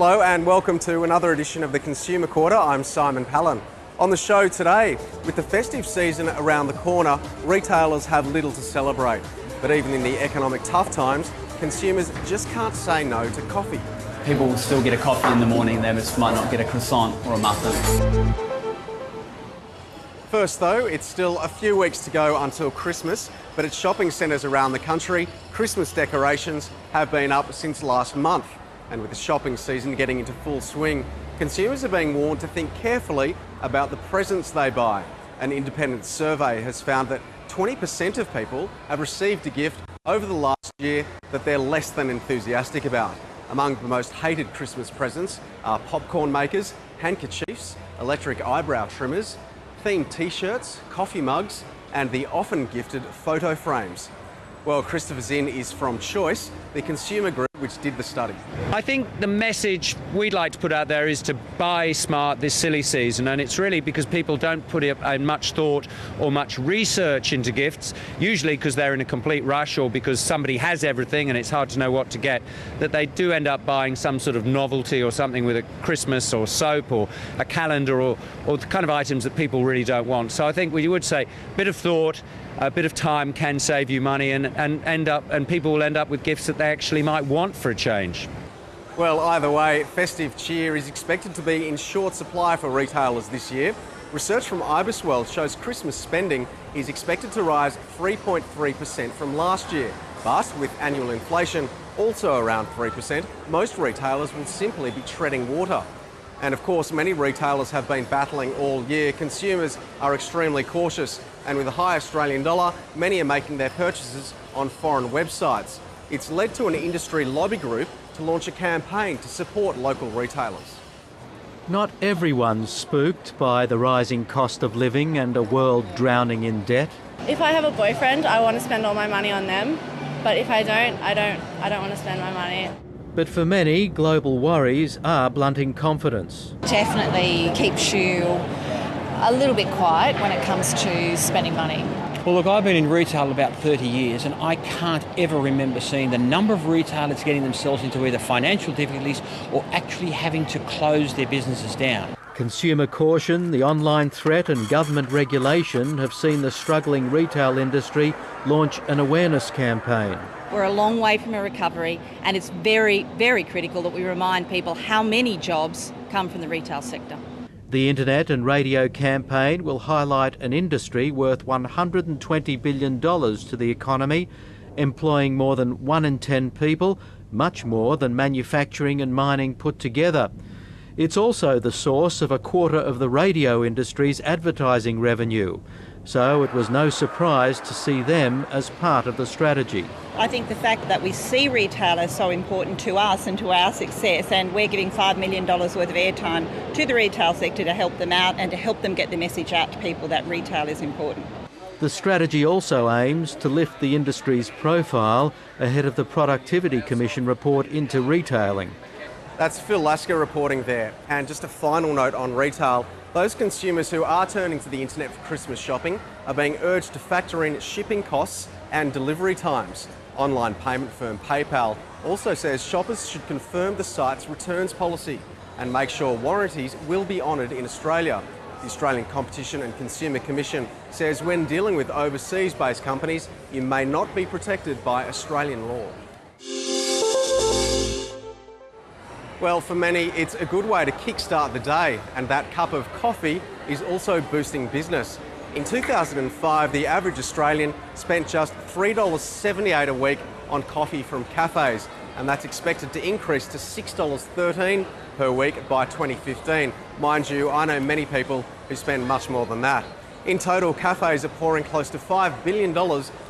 Hello and welcome to another edition of the Consumer Quarter. I'm Simon Palin. On the show today, with the festive season around the corner, retailers have little to celebrate. But even in the economic tough times, consumers just can't say no to coffee. People will still get a coffee in the morning, they just might not get a croissant or a muffin. First though, it's still a few weeks to go until Christmas, but at shopping centres around the country, Christmas decorations have been up since last month. And with the shopping season getting into full swing, consumers are being warned to think carefully about the presents they buy. An independent survey has found that 20% of people have received a gift over the last year that they're less than enthusiastic about. Among the most hated Christmas presents are popcorn makers, handkerchiefs, electric eyebrow trimmers, themed t-shirts, coffee mugs, and the often gifted photo frames. Well, Christopher Zinn is from Choice, the consumer group which did the study. I think the message we'd like to put out there is to buy smart this silly season, and it's really because people don't put much thought or much research into gifts, usually because they're in a complete rush or because somebody has everything and it's hard to know what to get, that they do end up buying some sort of novelty or something with a Christmas or soap or a calendar or the kind of items that people really don't want. So I think we would say a bit of thought, a bit of time can save you money and people will end up with gifts that they actually might want for a change. Well, either way, festive cheer is expected to be in short supply for retailers this year. Research from Harbison shows Christmas spending is expected to rise 3.3% from last year. But with annual inflation also around 3%, most retailers will simply be treading water. And of course, many retailers have been battling all year. Consumers are extremely cautious, and with a high Australian dollar, many are making their purchases on foreign websites. It's led to an industry lobby group to launch a campaign to support local retailers. Not everyone's spooked by the rising cost of living and a world drowning in debt. If I have a boyfriend, I want to spend all my money on them. But if I don't want to spend my money. But for many, global worries are blunting confidence. Definitely keeps you a little bit quiet when it comes to spending money. Well, look, I've been in retail about 30 years and I can't ever remember seeing the number of retailers getting themselves into either financial difficulties or actually having to close their businesses down. Consumer caution, the online threat and government regulation have seen the struggling retail industry launch an awareness campaign. We're a long way from a recovery, and it's very, very critical that we remind people how many jobs come from the retail sector. The internet and radio campaign will highlight an industry worth $120 billion to the economy, employing more than 1 in 10 people, much more than manufacturing and mining put together. It's also the source of a quarter of the radio industry's advertising revenue. So it was no surprise to see them as part of the strategy. I think the fact that we see retailers so important to us and to our success, and we're giving $5 million worth of airtime to the retail sector to help them out and to help them get the message out to people that retail is important. The strategy also aims to lift the industry's profile ahead of the Productivity Commission report into retailing. That's Phil Lasker reporting there. And just a final note on retail. Those consumers who are turning to the internet for Christmas shopping are being urged to factor in shipping costs and delivery times. Online payment firm PayPal also says shoppers should confirm the site's returns policy and make sure warranties will be honoured in Australia. The Australian Competition and Consumer Commission says when dealing with overseas-based companies, you may not be protected by Australian law. Well, for many, it's a good way to kickstart the day, and that cup of coffee is also boosting business. In 2005, the average Australian spent just $3.78 a week on coffee from cafes, and that's expected to increase to $6.13 per week by 2015. Mind you, I know many people who spend much more than that. In total, cafes are pouring close to $5 billion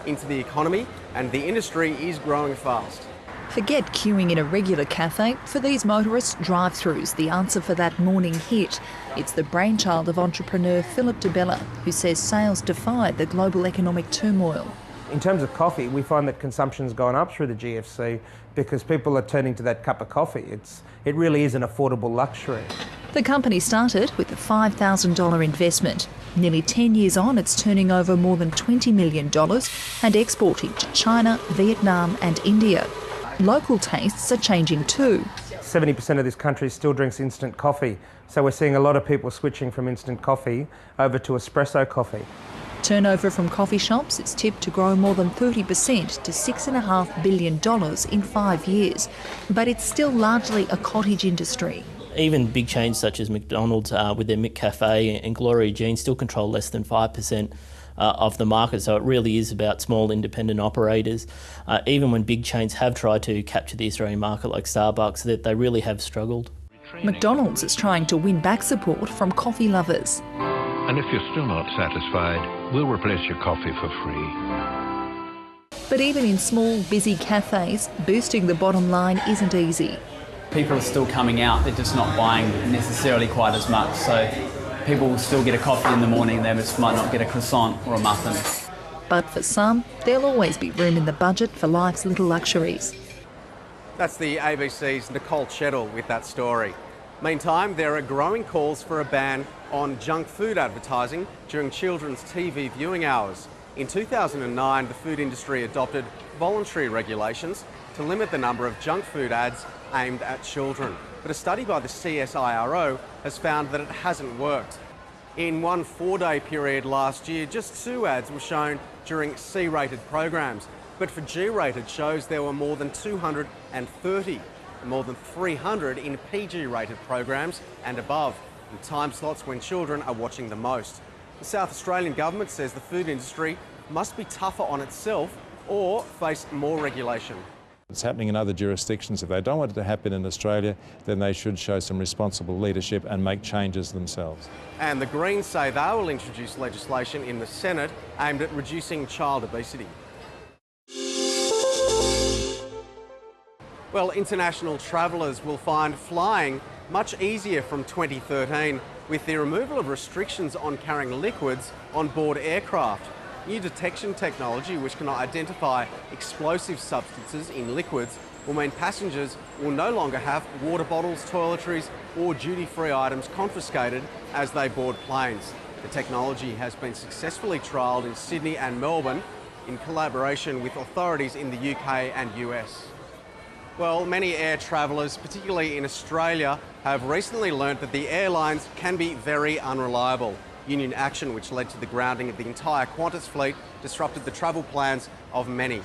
into the economy, and the industry is growing fast. Forget queuing in a regular cafe. For these motorists, drive-throughs the answer for that morning hit. It's the brainchild of entrepreneur Philip DeBella, who says sales defied the global economic turmoil. In terms of coffee, we find that consumption's gone up through the GFC because people are turning to that cup of coffee. It really is an affordable luxury. The company started with a $5,000 investment. Nearly 10 years on, it's turning over more than $20 million and exporting to China, Vietnam and India. Local tastes are changing too. 70% of this country still drinks instant coffee. So we're seeing a lot of people switching from instant coffee over to espresso coffee. Turnover from coffee shops is tipped to grow more than 30% to $6.5 billion in 5 years. But it's still largely a cottage industry. Even big chains such as McDonald's with their McCafe and Gloria Jean still control less than 5% of the market, so it really is about small independent operators. Even when big chains have tried to capture the Australian market like Starbucks, that they really have struggled. McDonald's is trying to win back support from coffee lovers. And if you're still not satisfied, we'll replace your coffee for free. But even in small, busy cafes, boosting the bottom line isn't easy. People are still coming out, they're just not buying necessarily quite as much. So people will still get a coffee in the morning, they just might not get a croissant or a muffin. But for some, there'll always be room in the budget for life's little luxuries. That's the ABC's Nicole Chettle with that story. Meantime, there are growing calls for a ban on junk food advertising during children's TV viewing hours. In 2009, the food industry adopted voluntary regulations to limit the number of junk food ads aimed at children. But a study by the CSIRO has found that it hasn't worked. In one 4-day period last year, just 2 ads were shown during C-rated programs. But for G-rated shows, there were more than 230, and more than 300 in PG-rated programs and above, in time slots when children are watching the most. The South Australian government says the food industry must be tougher on itself or face more regulation. It's happening in other jurisdictions. If they don't want it to happen in Australia, then they should show some responsible leadership and make changes themselves. And the Greens say they will introduce legislation in the Senate aimed at reducing child obesity. Well, international travellers will find flying much easier from 2013 with the removal of restrictions on carrying liquids on board aircraft. New detection technology which can identify explosive substances in liquids will mean passengers will no longer have water bottles, toiletries or duty-free items confiscated as they board planes. The technology has been successfully trialled in Sydney and Melbourne in collaboration with authorities in the UK and US. Well, many air travellers, particularly in Australia, have recently learnt that the airlines can be very unreliable. Union action, which led to the grounding of the entire Qantas fleet, disrupted the travel plans of many.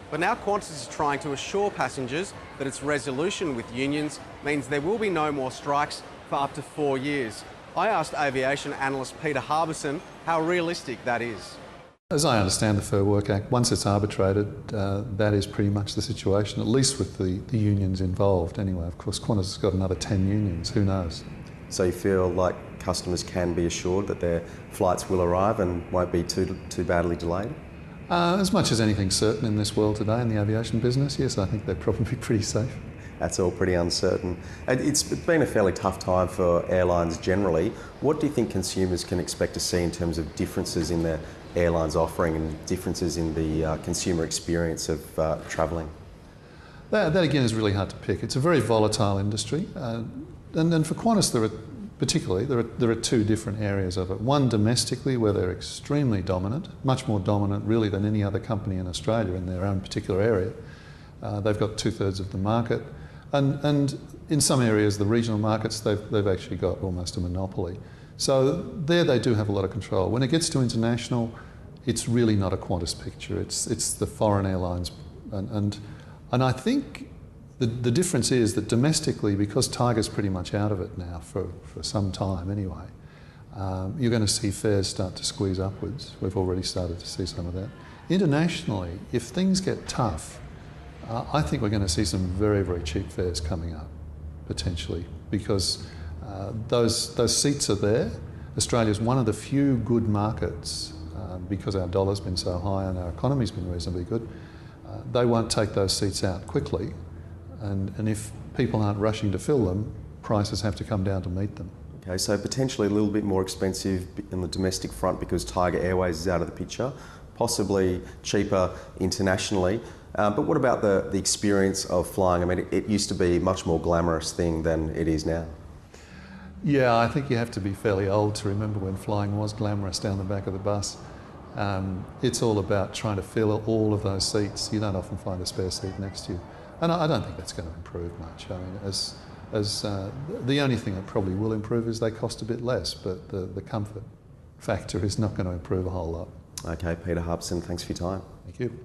But now Qantas is trying to assure passengers that its resolution with unions means there will be no more strikes for up to 4 years. I asked Aviation Analyst Peter Harbison how realistic that is. As I understand the Fair Work Act, once it's arbitrated, that is pretty much the situation, at least with the unions involved anyway. Of course, Qantas has got another 10 unions, who knows? So you feel like customers can be assured that their flights will arrive and won't be too badly delayed? As much as anything certain in this world today in the aviation business, yes, I think they're probably pretty safe. That's all pretty uncertain. It's been a fairly tough time for airlines generally. What do you think consumers can expect to see in terms of differences in the airlines offering and differences in the consumer experience of travelling? That again is really hard to pick. It's a very volatile industry, and for Qantas there are 2 different areas of it. One domestically, where they're extremely dominant, much more dominant really than any other company in Australia in their own particular area. They've got 2/3 of the market, and in some areas, the regional markets, they've actually got almost a monopoly. So there they do have a lot of control. When it gets to international, it's really not a Qantas picture. It's the foreign airlines, and I think the difference is that domestically, because Tiger's pretty much out of it now for some time anyway, you're going to see fares start to squeeze upwards. We've already started to see some of that. Internationally, if things get tough, I think we're going to see some very, very cheap fares coming up, potentially, because those seats are there. Australia's one of the few good markets, because our dollar's been so high and our economy's been reasonably good. They won't take those seats out quickly, and if people aren't rushing to fill them, prices have to come down to meet them. Okay, so potentially a little bit more expensive in the domestic front because Tiger Airways is out of the picture, possibly cheaper internationally. But what about the experience of flying? I mean, it used to be a much more glamorous thing than it is now. Yeah, I think you have to be fairly old to remember when flying was glamorous down the back of the bus. It's all about trying to fill all of those seats. You don't often find a spare seat next to you. And I don't think that's going to improve much. I mean, as the only thing that probably will improve is they cost a bit less, but the comfort factor is not going to improve a whole lot. Okay, Peter Harbison, thanks for your time. Thank you.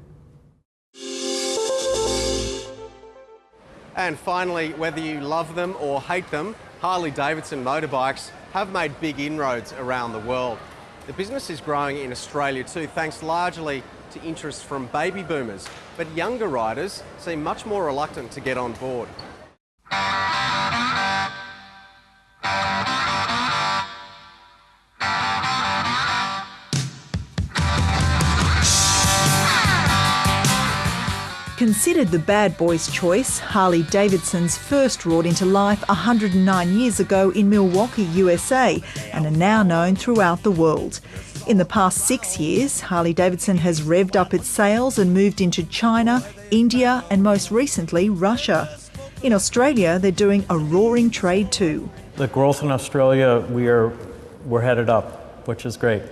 And finally, whether you love them or hate them, Harley-Davidson motorbikes have made big inroads around the world. The business is growing in Australia too, thanks largely to interest from baby boomers, but younger riders seem much more reluctant to get on board. Considered the bad boy's choice, Harley-Davidson's first brought into life 109 years ago in Milwaukee, USA, and are now known throughout the world. In the past 6 years, Harley-Davidson has revved up its sales and moved into China, India and most recently Russia. In Australia, they're doing a roaring trade too. The growth in Australia, we're headed up, which is great.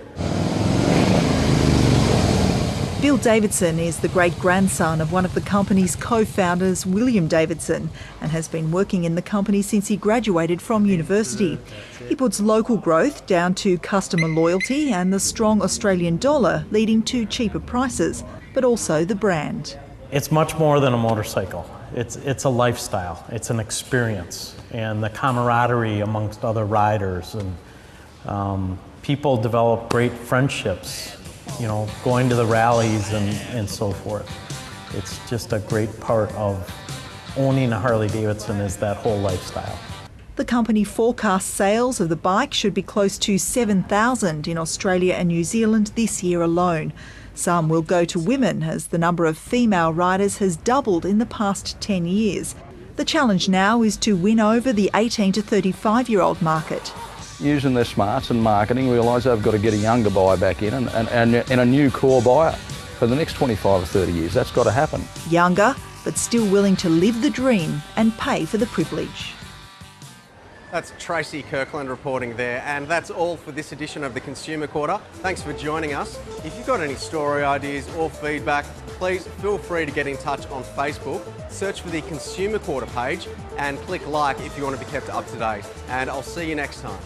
Bill Davidson is the great-grandson of one of the company's co-founders, William Davidson, and has been working in the company since he graduated from university. He puts local growth down to customer loyalty and the strong Australian dollar, leading to cheaper prices, but also the brand. It's much more than a motorcycle. It's a lifestyle, it's an experience, and the camaraderie amongst other riders, and people develop great friendships, you know, going to the rallies and so forth. It's just a great part of owning a Harley-Davidson is that whole lifestyle. The company forecasts sales of the bike should be close to 7,000 in Australia and New Zealand this year alone. Some will go to women as the number of female riders has doubled in the past 10 years. The challenge now is to win over the 18 to 35-year-old market. Using their smarts and marketing, realise they've got to get a younger buyer back in and a new core buyer for the next 25 or 30 years. That's got to happen. Younger, but still willing to live the dream and pay for the privilege. That's Tracy Kirkland reporting there, and that's all for this edition of the Consumer Quarter. Thanks for joining us. If you've got any story ideas or feedback, please feel free to get in touch on Facebook. Search for the Consumer Quarter page and click like if you want to be kept up to date. And I'll see you next time.